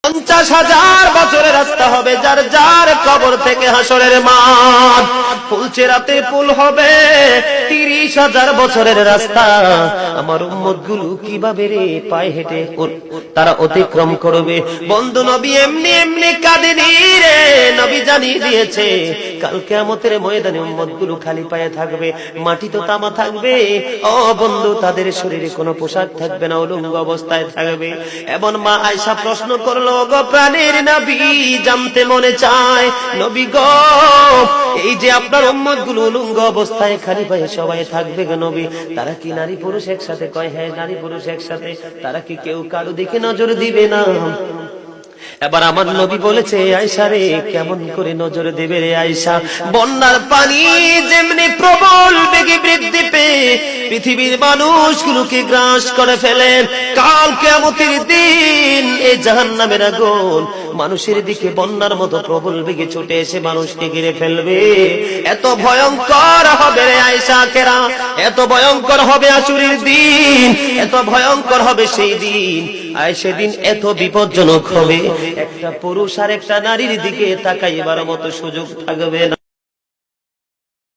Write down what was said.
50,000 বছরের রাস্তা হবে, যার যার কবর থেকে হাসরের মাঠ। ফুলচেরাতে পুল হবে 30,000 বছরের রাস্তা। আমার উম্মতগুলো কিভাবে রে পায়ে হেঁটে তারা অতিক্রম করবে? বন্ধু নবী এমনি এমনি কাঁদেনি রে, নবী জানিয়ে দিয়েছে কাল কিয়ামতের ময়দানে উম্মতগুলো খালি পায়ে থাকবে, মাটি তো তামা থাকবে। ও বন্ধু, তাদের শরীরে কোনো পোশাক থাকবে না, উলঙ্গ অবস্থায় থাকবে। এবং মা আয়েশা প্রশ্ন করলো, গো প্রাণের নবী, জানতে মনে চায় নবী গো, এই যে আপনার উম্মতগুলো উলঙ্গ অবস্থায় খালি পায়ে সবাই থাকবে গো নবী, তারা কি নারী পুরুষ একসাথে? কয় হ্যাঁ, নারী পুরুষ একসাথে। তারা কি কেউ কারো দিকে নজর দিবে না? এবার আমার নবী বলেছে, আয়েশা রে, কেমন করে নজর দেবে রে আয়েশা? বন্যার পানি যেমনি প্রবল বেগে বৃদ্ধি পেয়ে পৃথিবীর মানুষগুলোকে গ্রাস করে ফেলে, কাল কিয়ামতের দিন এই জাহান্নামের আগুন মানুষের দিকে বন্যার মতো প্রবল বেগে ছুটে এসে মানুষকে ঘিরে ফেলবে। এত ভয়ঙ্কর হবে রে আয়েশা কেরা, এত ভয়ঙ্কর হবে আশুরের দিন, এত ভয়ঙ্কর হবে সেই দিন। আর সেদিন এত বিপজ্জনক হবে, একটা পুরুষ আর একটা নারীর দিকে তাকাইবার মতো সুযোগ থাকবে না।